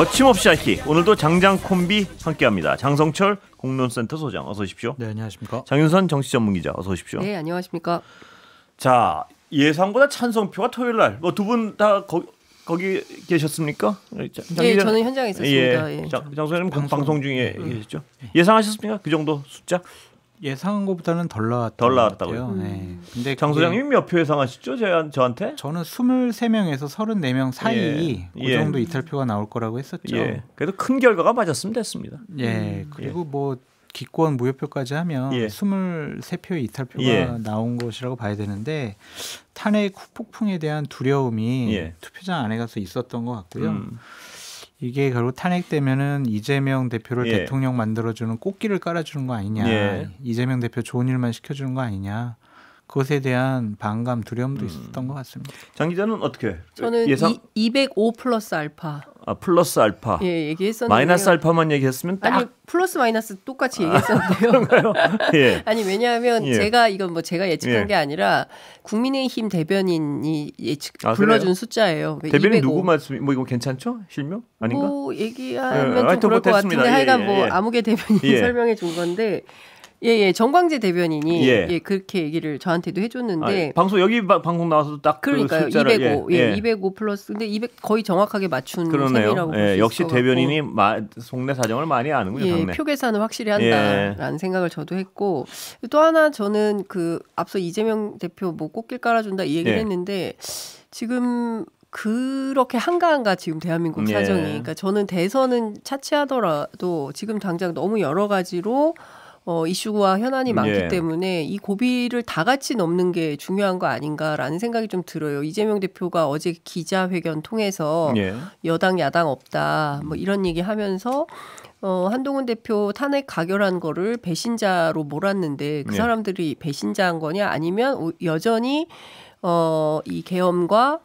거침없이 하이킥. 오늘도 장장 콤비 함께합니다. 장성철 공론센터 소장 어서 오십시오. 네, 안녕하십니까. 장윤선 정치 전문기자 어서 오십시오. 네, 안녕하십니까. 자, 예상보다 찬성표가 토요일 날 뭐 두 분 다 거기 계셨습니까? 네, 저는 현장에 있었습니다. 예. 장소장님 방송 중에 계셨죠? 예상하셨습니까? 그 정도 숫자? 예상한 것보다는 덜 나왔다고요. 네. 근데 장 소장님 몇 표 예상하셨죠? 저한테? 저는 23명에서 34명 사이 그 정도 이탈표가 나올 거라고 했었죠. 예. 그래도 큰 결과가 맞았으면 됐습니다. 예. 그리고 뭐 기권 무효표까지 하면 23표의 이탈표가 나온 것이라고 봐야 되는데 탄핵 후폭풍에 대한 두려움이 투표장 안에 가서 있었던 것 같고요. 이게 결국 탄핵되면은 이재명 대표를 대통령 만들어주는 꽃길을 깔아주는 거 아니냐. 이재명 대표 좋은 일만 시켜주는 거 아니냐. 그것에 대한 반감, 두려움도 있었던 것 같습니다. 장 기자는 어떻게? 저는 예상? 205 플러스 알파. 아, 플러스 알파. 예, 얘기했었는데 마이너스 알파만 얘기했으면 딱. 아니, 플러스 마이너스 똑같이 얘기했었는데요. 그런가요? 예. 아니, 왜냐하면 제가 예측한 게 아니라 국민의힘 대변인이 불러준 숫자예요. 대변인 205. 누구 말씀? 뭐 이거 괜찮죠? 실명? 아닌가? 뭐 얘기하면 좀 그럴 것 같은데 하여간 뭐 아무개 대변인이 설명해 준 건데. 정광재 대변인이 그렇게 얘기를 저한테도 해줬는데 여기 방송 나와서도 딱 그러니까요. 그 숫자를 205 플러스 근데 200 거의 정확하게 맞춘 셈이라고 볼 수 있을 역시 것 대변인이 속내 사정을 많이 아는군요. 표 계산을 확실히 한다라는 생각을 저도 했고 또 하나 저는 그 앞서 이재명 대표 뭐 꽃길 깔아준다 이 얘기를 했는데 지금 그렇게 한가한가 지금 대한민국 사정이. 그러니까 저는 대선은 차치하더라도 지금 당장 너무 여러 가지로 이슈와 현안이 많기 때문에 이 고비를 다 같이 넘는 게 중요한 거 아닌가라는 생각이 좀 들어요. 이재명 대표가 어제 기자회견 통해서 여당 야당 없다 뭐 이런 얘기 하면서 한동훈 대표 탄핵 가결한 거를 배신자로 몰았는데 그 사람들이 배신자인 거냐 아니면 여전히 이 계엄과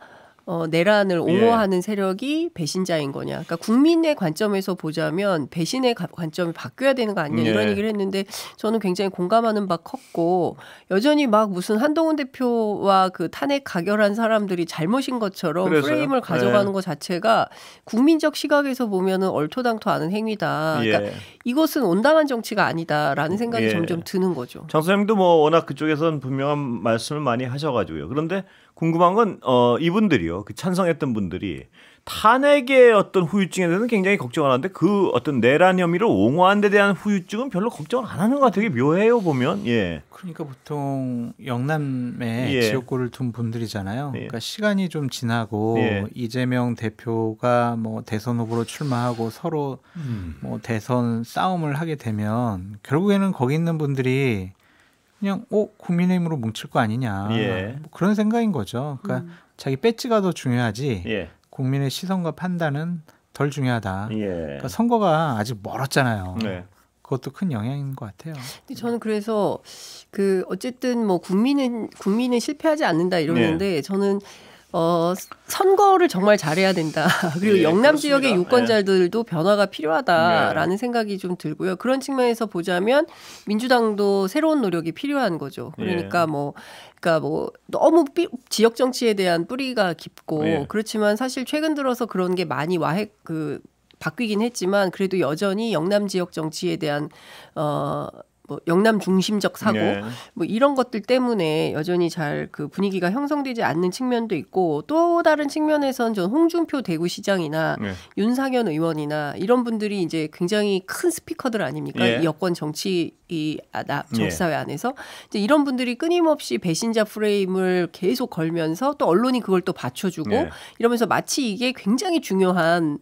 내란을 옹호하는 세력이 배신자인 거냐. 그러니까 국민의 관점에서 보자면 배신의 관점이 바뀌어야 되는 거 아니냐 이런 얘기를 했는데 저는 굉장히 공감하는 바 컸고 여전히 막 무슨 한동훈 대표와 그 탄핵 가결한 사람들이 잘못인 것처럼 프레임을 가져가는 것 자체가 국민적 시각에서 보면은 얼토당토 않은 행위다. 그러니까 이것은 온당한 정치가 아니다라는 생각이 점점 드는 거죠. 장 선생님도 뭐 워낙 그쪽에서는 분명한 말씀을 많이 하셔가지고요. 그런데 궁금한 건 이분들이요. 그 찬성했던 분들이 탄핵의 어떤 후유증에 대해서는 굉장히 걱정을 하는데 그 어떤 내란 혐의를 옹호한 데 대한 후유증은 별로 걱정을 안 하는 것 같아요. 되게 묘해요 보면. 그러니까 보통 영남에 지역구를 둔 분들이잖아요. 그러니까 시간이 좀 지나고 이재명 대표가 뭐 대선 후보로 출마하고 서로 뭐 대선 싸움을 하게 되면 결국에는 거기 있는 분들이 그냥 국민의힘으로 뭉칠 거 아니냐 뭐 그런 생각인 거죠. 그러니까 자기 배지가 더 중요하지 국민의 시선과 판단은 덜 중요하다. 그러니까 선거가 아직 멀었잖아요. 그것도 큰 영향인 것 같아요. 저는 그래서 그 어쨌든 뭐 국민은 실패하지 않는다 이러는데 저는 선거를 정말 잘해야 된다. 그리고 영남 지역의 유권자들도 변화가 필요하다라는 생각이 좀 들고요. 그런 측면에서 보자면 민주당도 새로운 노력이 필요한 거죠. 그러니까 뭐 너무 지역 정치에 대한 뿌리가 깊고 그렇지만 사실 최근 들어서 그런 게 많이 바뀌긴 했지만 그래도 여전히 영남 지역 정치에 대한 뭐 영남 중심적 사고 뭐 이런 것들 때문에 여전히 잘 그 분위기가 형성되지 않는 측면도 있고 또 다른 측면에서는 전 홍준표 대구시장이나 윤상현 의원이나 이런 분들이 이제 굉장히 큰 스피커들 아닙니까? 이 여권 정치 정치사회 안에서 이제 이런 분들이 끊임없이 배신자 프레임을 계속 걸면서 또 언론이 그걸 또 받쳐주고 이러면서 마치 이게 굉장히 중요한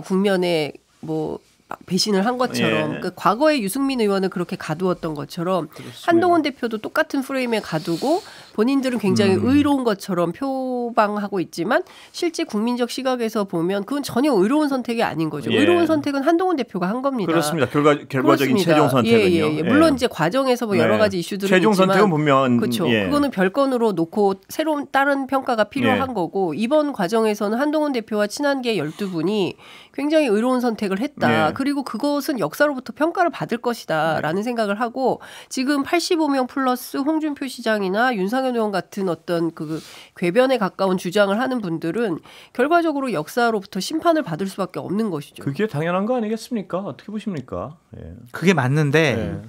국면의 뭐 배신을 한 것처럼 그러니까 과거에 유승민 의원은 그렇게 가두었던 것처럼 그렇습니다. 한동훈 대표도 똑같은 프레임에 가두고 본인들은 굉장히 의로운 것처럼 표방하고 있지만 실제 국민적 시각에서 보면 그건 전혀 의로운 선택이 아닌 거죠. 의로운 선택은 한동훈 대표가 한 겁니다. 그렇습니다. 결과적인 최종 선택은요. 물론 이제 과정에서 뭐 여러 가지 이슈들은 최종 있지만 선택은 분명한 그렇죠. 그거는 별건으로 놓고 새로운 다른 평가가 필요한 거고 이번 과정에서는 한동훈 대표와 친한계 12분이 굉장히 의로운 선택을 했다. 그리고 그것은 역사로부터 평가를 받을 것이다 라는 생각을 하고 지금 85명 플러스 홍준표 시장이나 윤상현 김성현 의원 같은 어떤 그 궤변에 가까운 주장을 하는 분들은 결과적으로 역사로부터 심판을 받을 수밖에 없는 것이죠. 그게 당연한 거 아니겠습니까? 어떻게 보십니까? 예. 그게 맞는데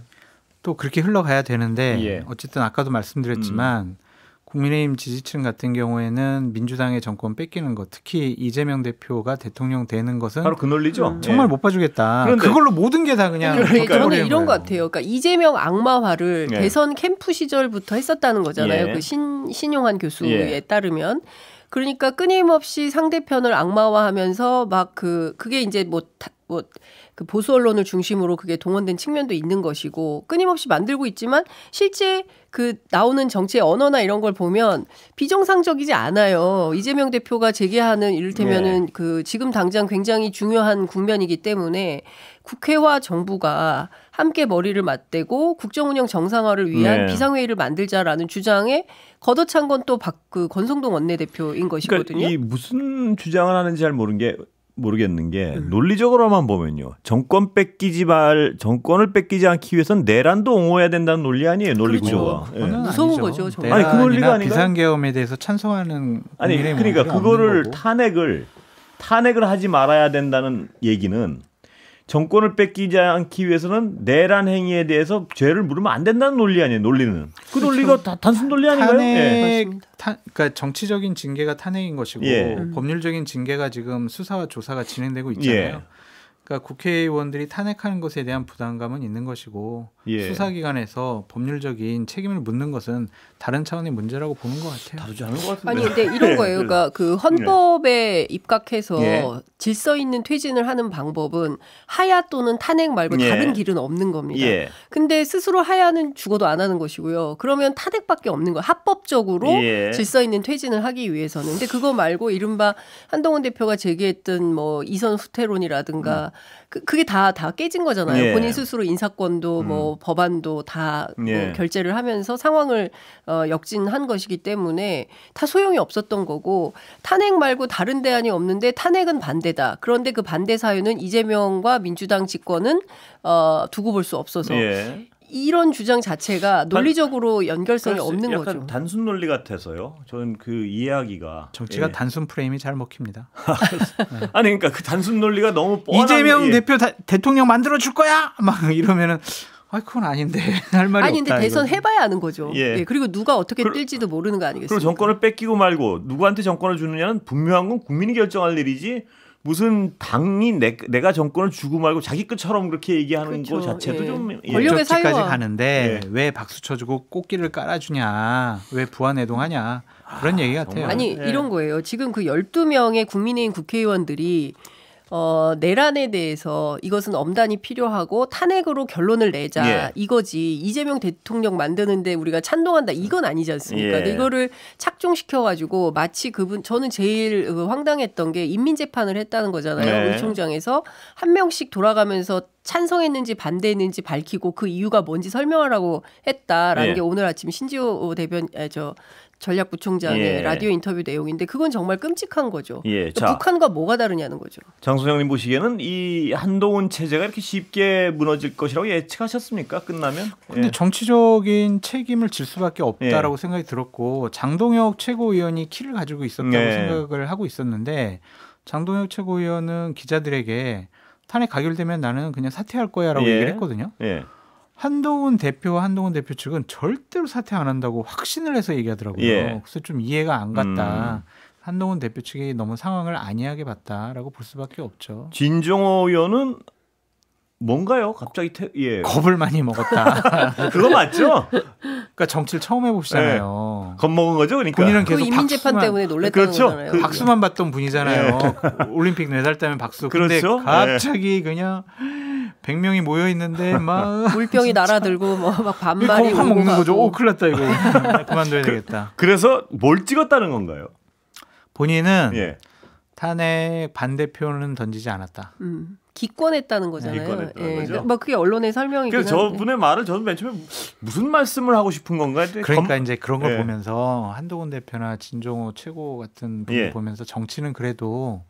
또 그렇게 흘러가야 되는데 어쨌든 아까도 말씀드렸지만 국민의힘 지지층 같은 경우에는 민주당의 정권 뺏기는 것, 특히 이재명 대표가 대통령 되는 것은 바로 그 논리죠. 정말 못 봐주겠다. 그걸로 모든 게 다 그냥. 저는 이런 것 같아요. 그러니까 이재명 악마화를 대선 캠프 시절부터 했었다는 거잖아요. 그 신용환 교수에 따르면. 그러니까 끊임없이 상대편을 악마화하면서 막 그게 이제 그 보수 언론을 중심으로 그게 동원된 측면도 있는 것이고 끊임없이 만들고 있지만 실제 그 나오는 정치의 언어나 이런 걸 보면 비정상적이지 않아요. 이재명 대표가 제기하는 이를테면은 그 지금 당장 굉장히 중요한 국면이기 때문에 국회와 정부가 함께 머리를 맞대고 국정운영 정상화를 위한 비상회의를 만들자라는 주장에 걷어찬 건 또 그 권성동 원내대표인 것이거든요. 그러니까 이 무슨 주장을 하는지 잘 모르겠는 게 논리적으로만 보면요. 정권을 뺏기지 않기 위해서는 내란도 옹호해야 된다는 논리 아니에요. 논리 구조가. 무서운 거죠. 정말. 아니 그 논리가 아니라 비상계엄에 대해서 찬성하는 그러니까 그거를 탄핵을 하지 말아야 된다는 얘기는 정권을 뺏기지 않기 위해서는 내란 행위에 대해서 죄를 물으면 안 된다는 논리 아니에요. 논리는. 그 논리가 단순 논리 아닌가요? 그러니까 정치적인 징계가 탄핵인 것이고 법률적인 징계가 지금 수사와 조사가 진행되고 있잖아요. 그러니까 국회의원들이 탄핵하는 것에 대한 부담감은 있는 것이고 수사기관에서 법률적인 책임을 묻는 것은 다른 차원의 문제라고 보는 것 같아요. 다르지 않은 것 같은데. 아니 근데 이런 거예요. 그러니까 그 헌법에 입각해서 질서 있는 퇴진을 하는 방법은 하야 또는 탄핵 말고 다른 길은 없는 겁니다. 근데 스스로 하야는 죽어도 안 하는 것이고요. 그러면 탄핵밖에 없는 거예요. 합법적으로 질서 있는 퇴진을 하기 위해서는. 근데 그거 말고 이른바 한동훈 대표가 제기했던 뭐 이선 후퇴론이라든가 그게 다 깨진 거잖아요. 본인 스스로 인사권도 뭐 법안도 다 뭐 결재를 하면서 상황을 역진한 것이기 때문에 다 소용이 없었던 거고 탄핵 말고 다른 대안이 없는데 탄핵은 반대다. 그런데 그 반대 사유는 이재명과 민주당 집권은 두고 볼 수 없어서 이런 주장 자체가 논리적으로 연결성이 없는 약간 거죠. 단순 논리 같아서요. 저는 그 이해하기가 정치가 단순 프레임이 잘 먹힙니다. 아니 그러니까 그 단순 논리가 너무 뻔한 이재명 대표 대통령 만들어 줄 거야 막 이러면은 그건 아닌데 할 말이 아니 없다. 근데 대선 해봐야 아는 거죠. 그리고 누가 어떻게 뜰지도 모르는 거 아니겠습니까? 그리고 정권을 뺏기고 말고 누구한테 정권을 주느냐는 분명한 건 국민이 결정할 일이지. 무슨 당이 내가 정권을 주고 말고 자기 것처럼 그렇게 얘기하는 것 자체도 좀 권력의 사유화 까지 가는데 왜 박수 쳐주고 꽃길을 깔아주냐, 왜 부안해동하냐 그런 얘기 같아요. 아니 이런 거예요. 지금 그 12명의 국민의힘 국회의원들이 내란에 대해서 이것은 엄단이 필요하고 탄핵으로 결론을 내자 이거지. 이재명 대통령 만드는데 우리가 찬동한다 이건 아니지 않습니까? 근데 이거를 착종시켜가지고 마치 저는 제일 황당했던 게 인민재판을 했다는 거잖아요. 의총장에서 한 명씩 돌아가면서 찬성했는지 반대했는지 밝히고 그 이유가 뭔지 설명하라고 했다라는 게 오늘 아침 신지호 대변 전략부총장의 라디오 인터뷰 내용인데 그건 정말 끔찍한 거죠. 그러니까 북한과 뭐가 다르냐는 거죠. 장 소장님 보시기에는 이 한동훈 체제가 이렇게 쉽게 무너질 것이라고 예측하셨습니까? 끝나면? 근데 정치적인 책임을 질 수밖에 없다라고 생각이 들었고 장동혁 최고위원이 키를 가지고 있었다고 생각을 하고 있었는데 장동혁 최고위원은 기자들에게 탄핵 가결되면 나는 그냥 사퇴할 거야라고 얘기를 했거든요. 한동훈 대표 측은 절대로 사퇴 안 한다고 확신을 해서 얘기하더라고요. 그래서 좀 이해가 안 갔다. 한동훈 대표 측이 너무 상황을 안이하게 봤다라고 볼 수밖에 없죠. 진종호 의원은 뭔가요? 갑자기 겁을 많이 먹었다. 그거 맞죠? 그러니까 정치를 처음 해보시잖아요. 겁먹은 거죠, 그러니까. 본인은 계속 인민재판 때문에 놀랬다는 거잖아요. 박수만 받던 분이잖아요. 올림픽 메달 따면 박수. 근데 갑자기 그냥 100명이 모여 있는데 막 물병이 날아들고 막 반말이 확 먹는 거죠. 큰일 났다 이거. 그만둬야 되겠다. 그래서 뭘 찍었다는 건가요? 본인은 탄핵 반대표는 던지지 않았다. 기권했다는 거잖아요. 막 그게 언론의 설명이긴 한데. 그래서 저분의 말을 저는 맨 처음에 무슨 말씀을 하고 싶은 건가? 그러니까 이제 그런 걸 보면서 한동훈 대표나 진종호 최고 같은 분을 보면서 정치는 그래도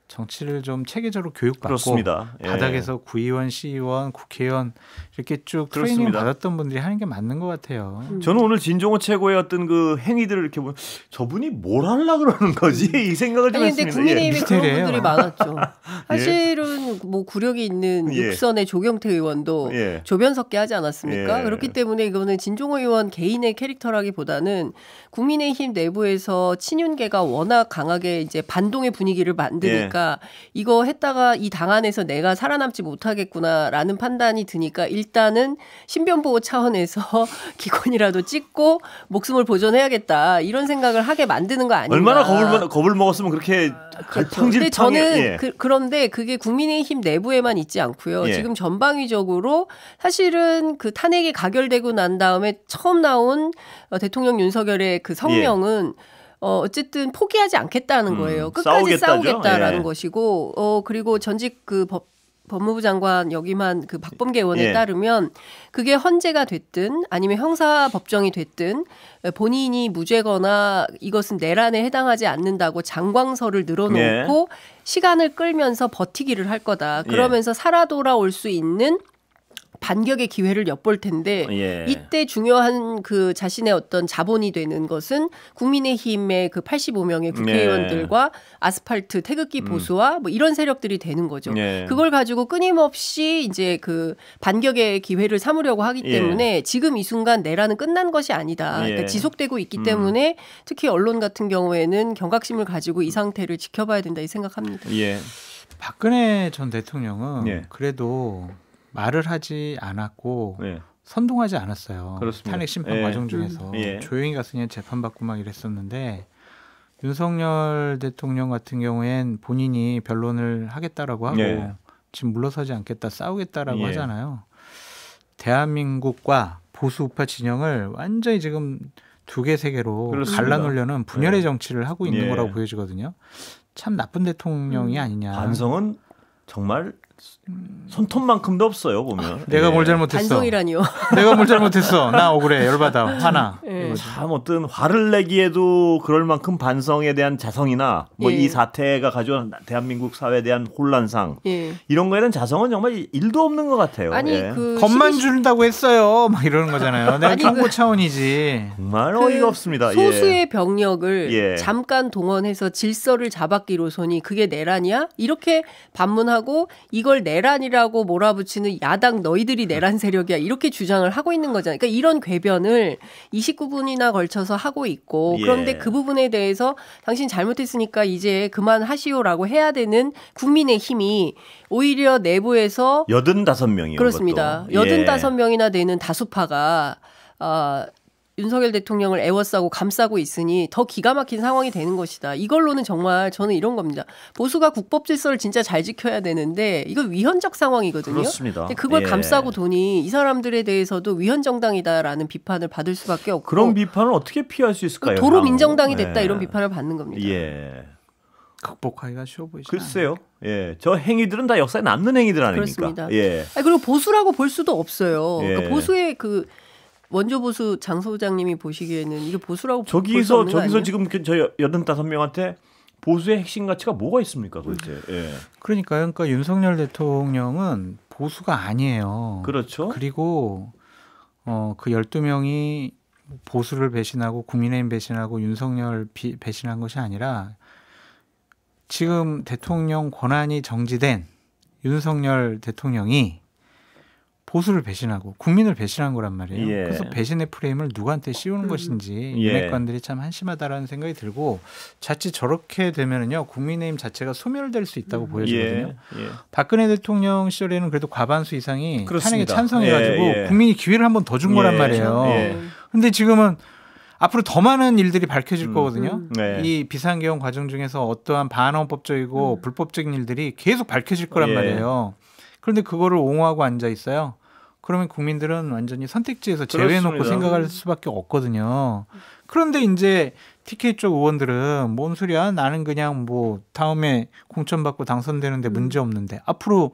정치를 좀 체계적으로 교육받고 그렇습니다. 예. 바닥에서 구의원, 시의원, 국회의원 이렇게 쭉 트레이닝 받았던 분들이 하는 게 맞는 것 같아요. 저는 오늘 진종호 최고의 어떤 그 행위들을 이렇게 보면 저분이 뭘 하려고 그러는 거지 이 생각을 좀 했습니다. 근데 국민의힘에 그런 분들이 많았죠. 예. 사실은 뭐 구력이 있는 육선의 조경태 의원도 조변석계 하지 않았습니까? 그렇기 때문에 이거는 진종호 의원 개인의 캐릭터라기보다는 국민의힘 내부에서 친윤계가 워낙 강하게 이제 반동의 분위기를 만드니까 이거 했다가 이 당 안에서 내가 살아남지 못하겠구나라는 판단이 드니까 일단은 신변보호 차원에서 기권이라도 찍고 목숨을 보존해야겠다 이런 생각을 하게 만드는 거 아닌가. 얼마나 겁을 먹었으면 그렇게 그런데 저는 그런데 그게 국민의힘 내부에만 있지 않고요. 지금 전방위적으로 사실은 그 탄핵이 가결되고 난 다음에 처음 나온 대통령 윤석열의 그 성명은 어쨌든 포기하지 않겠다는 거예요. 끝까지 싸우겠다라는 것이고, 그리고 전직 그 법무부 장관 역임한 그 박범계 의원에 따르면 그게 헌재가 됐든 아니면 형사 법정이 됐든 본인이 무죄거나 이것은 내란에 해당하지 않는다고 장광설을 늘어놓고 시간을 끌면서 버티기를 할 거다. 그러면서 살아 돌아올 수 있는 반격의 기회를 엿볼 텐데 이때 중요한 그 자신의 어떤 자본이 되는 것은 국민의힘의 그 85명의 국회의원들과 아스팔트 태극기 보수와 뭐 이런 세력들이 되는 거죠. 그걸 가지고 끊임없이 이제 그 반격의 기회를 삼으려고 하기 때문에 지금 이 순간 내란은 끝난 것이 아니다. 그러니까 지속되고 있기 때문에 특히 언론 같은 경우에는 경각심을 가지고 이 상태를 지켜봐야 된다 이 생각합니다. 박근혜 전 대통령은 그래도 말을 하지 않았고 선동하지 않았어요. 그렇습니다. 탄핵 심판 과정 중에서 조용히 가서 그냥 재판받고 막 이랬었는데 윤석열 대통령 같은 경우엔 본인이 변론을 하겠다라고 하고 지금 물러서지 않겠다 싸우겠다라고 하잖아요. 대한민국과 보수 우파 진영을 완전히 지금 두 개 세 개로 갈라놓으려는 분열의 정치를 하고 있는 거라고 보여지거든요. 참 나쁜 대통령이 아니냐. 반성은 정말 손톱만큼도 없어요 보면. 내가 뭘 잘못했어. 반성이라니요. 내가 뭘 잘못했어. 나 억울해. 열받아. 화나. 참 어떤 화를 내기에도 그럴 만큼 반성에 대한 자성이나 뭐 이 사태가 가져온 대한민국 사회에 대한 혼란상 이런 거에 대한 자성은 정말 일도 없는 것 같아요. 아니 그 겁만 준다고 했어요. 막 이러는 거잖아요. 내가 경고 차원이지. 정말 어이가 없습니다. 소수의 병력을 잠깐 동원해서 질서를 잡았기로서니 그게 내란이야? 이렇게 반문하고 이걸 내란이라고 몰아붙이는 야당 너희들이 내란 세력이야 이렇게 주장을 하고 있는 거잖아요. 그러니까 이런 궤변을 29분이나 걸쳐서 하고 있고 그런데 그 부분에 대해서 당신 잘못했으니까 이제 그만하시오라고 해야 되는 국민의힘이 오히려 내부에서 85명이요. 그렇습니다. 85명이나 되는 다수파가 윤석열 대통령을 애워싸고 감싸고 있으니 더 기가 막힌 상황이 되는 것이다. 이걸로는 정말 저는 이런 겁니다. 보수가 국법 질서를 진짜 잘 지켜야 되는데 이거 위헌적 상황이거든요. 그렇습니다. 근데 그걸 감싸고 도니 이 사람들에 대해서도 위헌 정당이다라는 비판을 받을 수밖에 없고 그런 비판을 어떻게 피할 수 있을까요? 도로 민정당이 됐다 이런 비판을 받는 겁니다. 극복하기가 쉬워 보이죠. 글쎄요. 저 행위들은 다 역사에 남는 행위들 아닙니까? 그렇습니다. 그리고 보수라고 볼 수도 없어요. 그러니까 보수의 그 원조 보수 장 소장님이 보시기에는 이게 보수라고 볼 수 없는 거 아니에요? 지금 저 85명한테 보수의 핵심 가치가 뭐가 있습니까, 도대체? 그러니까요. 그러니까 윤석열 대통령은 보수가 아니에요. 그렇죠. 그리고 그 12명이 보수를 배신하고 국민의힘 배신하고 윤석열 배신한 것이 아니라 지금 대통령 권한이 정지된 윤석열 대통령이 보수를 배신하고 국민을 배신한 거란 말이에요. 그래서 배신의 프레임을 누구한테 씌우는 것인지 윤핵관들이 참 한심하다라는 생각이 들고 자칫 저렇게 되면은요 국민의힘 자체가 소멸될 수 있다고 보여지거든요. 박근혜 대통령 시절에는 그래도 과반수 이상이 탄핵에 찬성해가지고 국민이 기회를 한 번 더 준 거란 말이에요. 그런데 지금은 앞으로 더 많은 일들이 밝혀질 거거든요. 이 비상계엄 과정 중에서 어떠한 반헌법적이고 불법적인 일들이 계속 밝혀질 거란 말이에요. 그런데 그거를 옹호하고 앉아 있어요. 그러면 국민들은 완전히 선택지에서 제외해놓고 생각할 수밖에 없거든요. 그런데 이제 TK 쪽 의원들은 뭔 소리야? 나는 그냥 뭐 다음에 공천받고 당선되는데 문제 없는데 앞으로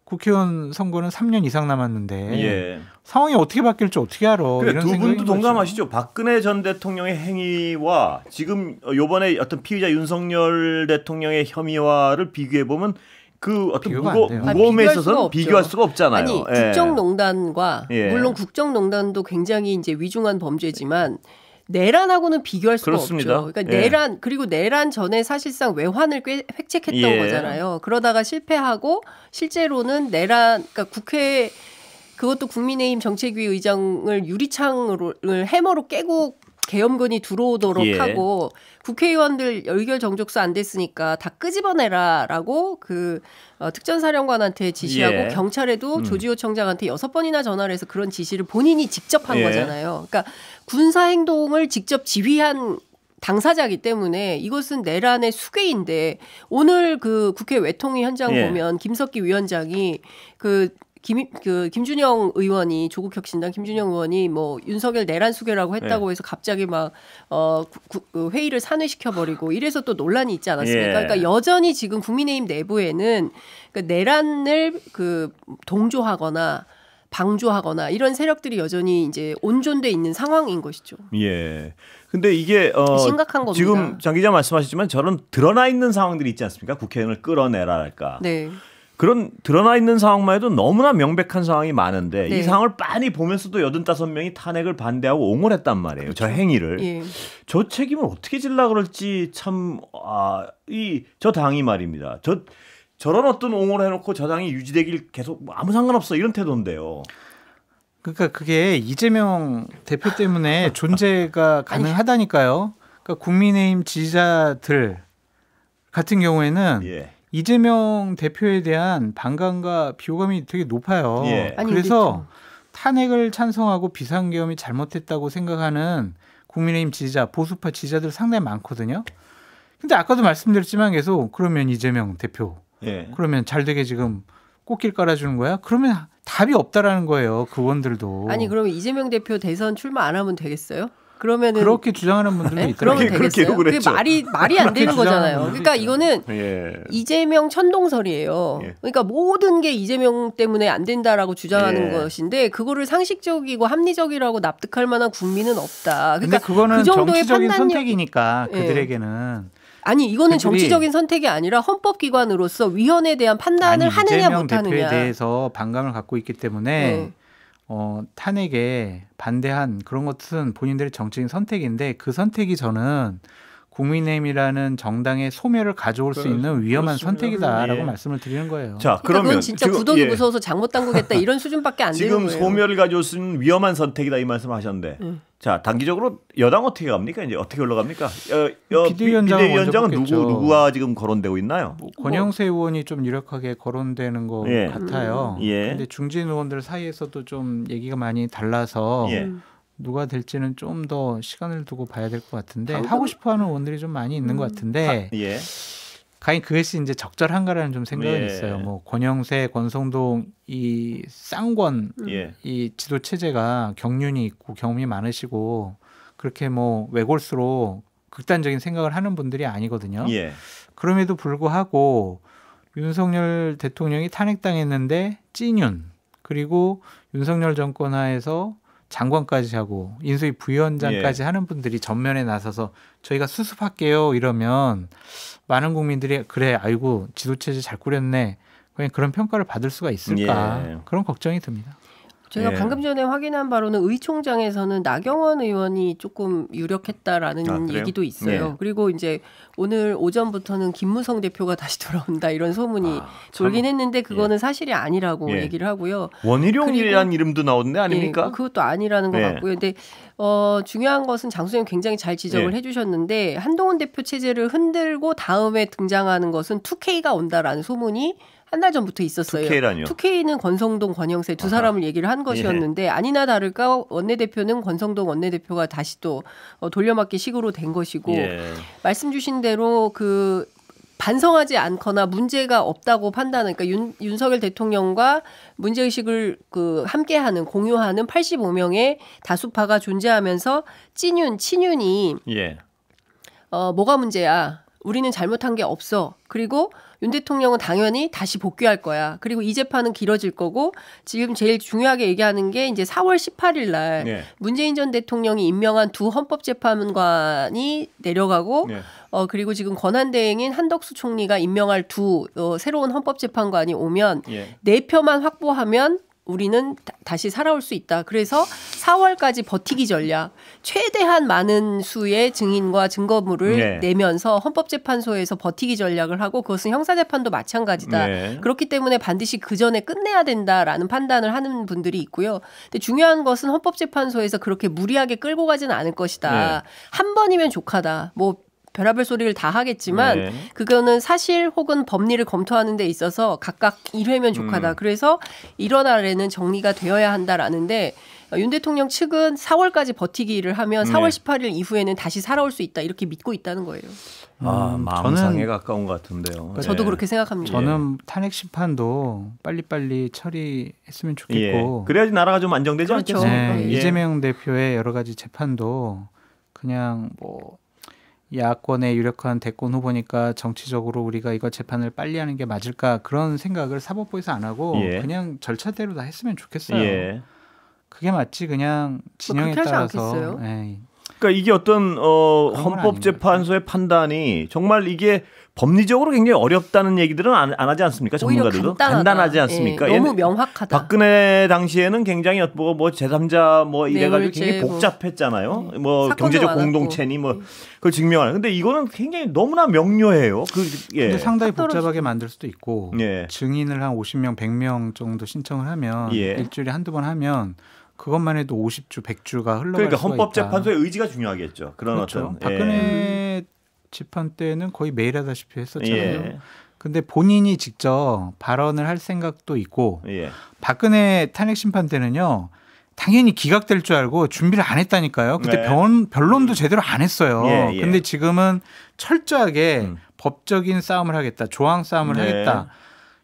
국회의원 선거는 3년 이상 남았는데 상황이 어떻게 바뀔지 어떻게 알아? 그러니까 두 분도 동감하시죠. 박근혜 전 대통령의 행위와 지금 이번에 어떤 피의자 윤석열 대통령의 혐의와를 비교해 보면 그 어떤 무거움에 있어서는 비교할 수가 없잖아요. 아니 국정농단과 물론 국정농단도 굉장히 이제 위중한 범죄지만. 내란하고는 비교할 수가 그렇습니다. 없죠. 그러니까 내란 그리고 내란 전에 사실상 외환을 획책했던 거잖아요. 그러다가 실패하고 실제로는 내란 그러니까 국회 그것도 국민의힘 정책위 의장을 유리창을 해머로 깨고 계엄군이 들어오도록 하고 국회의원들 의결 정족수 안 됐으니까 다 끄집어내라라고 그 특전사령관한테 지시하고 경찰에도 조지호 청장한테 6번이나 전화를 해서 그런 지시를 본인이 직접 한 거잖아요. 그러니까 군사행동을 직접 지휘한 당사자이기 때문에 이것은 내란의 수괴인데 오늘 그 국회 외통위 현장 보면 김석기 위원장이 김준영 의원이 조국혁신당 김준영 의원이 뭐 윤석열 내란 수괴라고 했다고 해서 갑자기 막 회의를 산회시켜 버리고 이래서 또 논란이 있지 않았습니까? 그러니까 여전히 지금 국민의힘 내부에는 그 내란을 동조하거나 방조하거나 이런 세력들이 여전히 이제 온존돼 있는 상황인 것이죠. 예. 근데 이게 심각한 겁니다. 지금 장 기자 말씀하셨지만 저런 드러나 있는 상황들이 있지 않습니까? 국회의원을 끌어내라랄까. 네. 그런 드러나 있는 상황만 해도 너무나 명백한 상황이 많은데 이 상황을 빤히 보면서도 85명이 탄핵을 반대하고 옹호했단 말이에요. 그렇죠. 저 행위를. 저 책임을 어떻게 질라 그럴지 참 저 당이 말입니다. 저런 어떤 옹호를 해놓고 저 당이 유지되길 계속 아무 상관없어 이런 태도인데요. 그러니까 그게 이재명 대표 때문에 존재가 가능하다니까요. 그러니까 국민의힘 지지자들 같은 경우에는 이재명 대표에 대한 반감과 비호감이 되게 높아요. 그래서 탄핵을 찬성하고 비상계엄이 잘못했다고 생각하는 국민의힘 지지자, 보수파 지지자들 상당히 많거든요. 근데 아까도 말씀드렸지만 계속 그러면 이재명 대표 그러면 잘되게 지금 꽃길 깔아주는 거야? 그러면 답이 없다라는 거예요. 그 의원들도. 아니 그러면 이재명 대표 대선 출마 안 하면 되겠어요? 그러면은 그렇게 주장하는 분들도 있더라고요. 그러면 되겠어요? 그게 말이 안 되는 거잖아요. 그러니까 이거는 이재명 천동설이에요. 그러니까 모든 게 이재명 때문에 안 된다라고 주장하는 것인데 그거를 상식적이고 합리적이라고 납득할 만한 국민은 없다. 그러니까 그거는 그 정도의 정치적인 선택이니까 그들에게는. 아니 이거는 정치적인 선택이 아니라 헌법기관으로서 위헌에 대한 판단을 하느냐 못하느냐. 이재명 대표에 대해서 반감을 갖고 있기 때문에 탄핵에 반대한 그런 것은 본인들의 정치적인 선택인데 그 선택이 저는 국민의힘이라는 정당의 소멸을 가져올 수 있는 위험한 선택이다라고 말씀을 드리는 거예요. 자, 그러니까 그건 진짜 구덩이 무서워서 장못 당구겠다 이런 수준밖에 안 되는 거예요. 지금 소멸을 가져올 수 있는 위험한 선택이다 이 말씀하셨는데 자 단기적으로 여당 어떻게 갑니까? 이제 어떻게 올라갑니까? 비대위원장은 누구와 지금 거론되고 있나요? 권영세 의원이 좀 유력하게 거론되는 것 같아요. 그런데 중진 의원들 사이에서도 좀 얘기가 많이 달라서 누가 될지는 좀 더 시간을 두고 봐야 될 것 같은데 하고 싶어하는 의원들이 좀 많이 있는 것 같은데 과연 그것이 이제 적절한가라는 좀 생각은 있어요. 뭐 권영세, 권성동 이 쌍권 이 지도 체제가 경륜이 있고 경험이 많으시고 그렇게 뭐 외골수로 극단적인 생각을 하는 분들이 아니거든요. 그럼에도 불구하고 윤석열 대통령이 탄핵당했는데 찐윤 그리고 윤석열 정권 하에서 장관까지 하고 인수위 부위원장까지 하는 분들이 전면에 나서서 저희가 수습할게요 이러면 많은 국민들이 그래 아이고 지도체제 잘 꾸렸네 그냥 그런 평가를 받을 수가 있을까 그런 걱정이 듭니다. 제가 방금 전에 확인한 바로는 의총장에서는 나경원 의원이 조금 유력했다라는 얘기도 있어요. 그리고 이제 오늘 오전부터는 김무성 대표가 다시 돌아온다 이런 소문이 돌긴 했는데 그거는 사실이 아니라고 얘기를 하고요. 원희룡이라는 이름도 나오는데 아닙니까? 그것도 아니라는 것 같고요. 근데 중요한 것은 장수님 굉장히 잘 지적을 해주셨는데 한동훈 대표 체제를 흔들고 다음에 등장하는 것은 2K가 온다라는 소문이 한 달 전부터 있었어요. 2K라뇨? 2K는 권성동, 권영세 두 사람을 얘기를 한 것이었는데 아니나 다를까 원내대표는 권성동 원내대표가 다시 또 돌려막기 식으로 된 것이고 말씀 주신 대로 그 반성하지 않거나 문제가 없다고 판단은 그러니까 윤석열 대통령과 문제의식을 함께하는 공유하는 85명의 다수파가 존재하면서 찐윤, 친윤이 뭐가 문제야? 우리는 잘못한 게 없어. 그리고 윤 대통령은 당연히 다시 복귀할 거야. 그리고 이 재판은 길어질 거고 지금 제일 중요하게 얘기하는 게 이제 4월 18일 날 네. 문재인 전 대통령이 임명한 두 헌법재판관이 내려가고 네. 그리고 지금 권한대행인 한덕수 총리가 임명할 두 새로운 헌법재판관이 오면 예. 4표만 확보하면 우리는 다시 살아올 수 있다. 그래서 4월까지 버티기 전략, 최대한 많은 수의 증인과 증거물을 네. 내면서 헌법재판소에서 버티기 전략을 하고 그것은 형사재판도 마찬가지다. 네. 그렇기 때문에 반드시 그 전에 끝내야 된다라는 판단을 하는 분들이 있고요. 근데 중요한 것은 헌법재판소에서 그렇게 무리하게 끌고 가지는 않을 것이다. 네. 한 번이면 족하다. 뭐 별의별 소리를 다 하겠지만 네. 그거는 사실 혹은 법리를 검토하는 데 있어서 각각 1회면 족하다. 그래서 이런 날에는 정리가 되어야 한다라는데 윤 대통령 측은 4월까지 버티기를 하면 4월 18일 이후에는 다시 살아올 수 있다. 이렇게 믿고 있다는 거예요. 마음상에 가까운 것 같은데요. 저도 네. 그렇게 생각합니다. 저는 탄핵 심판도 빨리빨리 처리했으면 좋겠고 예. 그래야지 나라가 좀 안정되지 그렇죠. 않겠습니까? 네. 이재명 대표의 여러 가지 재판도 그냥 뭐 야권의 유력한 대권 후보니까 정치적으로 우리가 이거 재판을 빨리 하는 게 맞을까 그런 생각을 사법부에서 안 하고 예. 그냥 절차대로 다 했으면 좋겠어요. 예. 그게 맞지 그냥 진영에 따라서. 그러니까 이게 어떤 헌법재판소의 판단이 정말 이게 법리적으로 굉장히 어렵다는 얘기들은 안 하지 않습니까? 전문가들도 간단하지 않습니까? 예, 너무 명확하다. 박근혜 당시에는 굉장히 뭐 제3자 뭐 이래가지고 굉장히 복잡했잖아요. 뭐 경제적 공동체니 뭐 그걸 증명하는. 근데 이거는 굉장히 너무나 명료해요. 근데 상당히 복잡하게 만들 수도 있고 증인을 한 50명, 100명 정도 신청을 하면 일주일에 한두 번 하면. 그것만 해도 50주, 100주가 흘러갈 그러니까 수가 헌법재판소의 의지가 중요하겠죠. 그런 그렇죠. 어떤 박근혜 재판 때는 거의 매일 하다시피 했었잖아요. 근데 본인이 직접 발언을 할 생각도 있고 박근혜 탄핵 심판 때는요. 당연히 기각될 줄 알고 준비를 안 했다니까요. 그때 변론도 제대로 안 했어요. 근데 지금은 철저하게 법적인 싸움을 하겠다. 조항 싸움을 하겠다.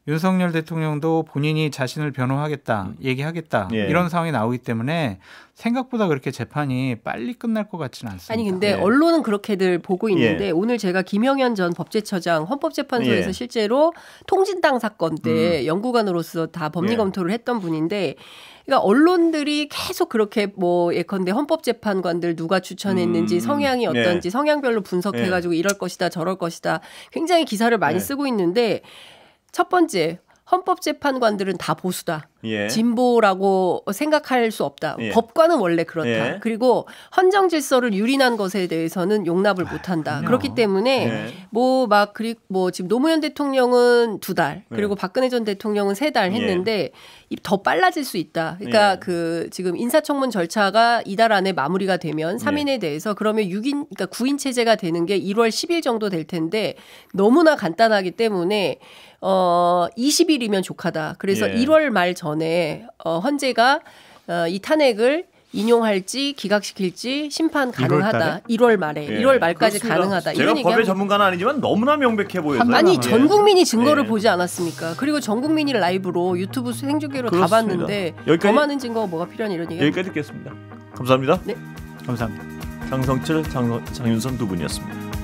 윤석열 대통령도 본인이 자신을 변호하겠다, 얘기하겠다 이런 상황이 나오기 때문에 생각보다 그렇게 재판이 빨리 끝날 것 같지는 않습니다. 아니 근데 언론은 그렇게들 보고 있는데 오늘 제가 김영현 전 법제처장 헌법재판소에서 실제로 통진당 사건 때 연구관으로서 다 법리 검토를 했던 분인데 그러니까 언론들이 계속 그렇게 뭐 예컨대 헌법재판관들 누가 추천했는지 성향이 어떤지 성향별로 분석해가지고 이럴 것이다 저럴 것이다 굉장히 기사를 많이 쓰고 있는데 첫 번째, 헌법재판관들은 다 보수다. 진보라고 생각할 수 없다. 법관은 원래 그렇다. 그리고 헌정 질서를 유린한 것에 대해서는 용납을 못한다. 그렇기 때문에 뭐 지금 노무현 대통령은 2달, 그리고 박근혜 전 대통령은 3달 했는데 더 빨라질 수 있다. 그러니까 지금 인사청문 절차가 이달 안에 마무리가 되면 3인에 대해서 그러면 6인, 그러니까 9인 체제가 되는 게 1월 10일 정도 될 텐데 너무나 간단하기 때문에 20일이면 족하다. 그래서 1월 말 전에 헌재가 이 탄핵을 인용할지 기각시킬지 심판 가능하다. 1월 말에 1월 말까지 그렇습니다. 가능하다. 제가 법의 전문가는 아니지만 너무나 명백해 보여서. 아니 전 국민이 증거를 보지 않았습니까? 그리고 전 국민이 라이브로 유튜브 생중계로 다 봤는데 더 많은 증거가 뭐가 필요한 이런 얘기. 여기까지 듣겠습니다. 감사합니다. 네, 감사합니다. 장성철, 장윤선 두 분이었습니다.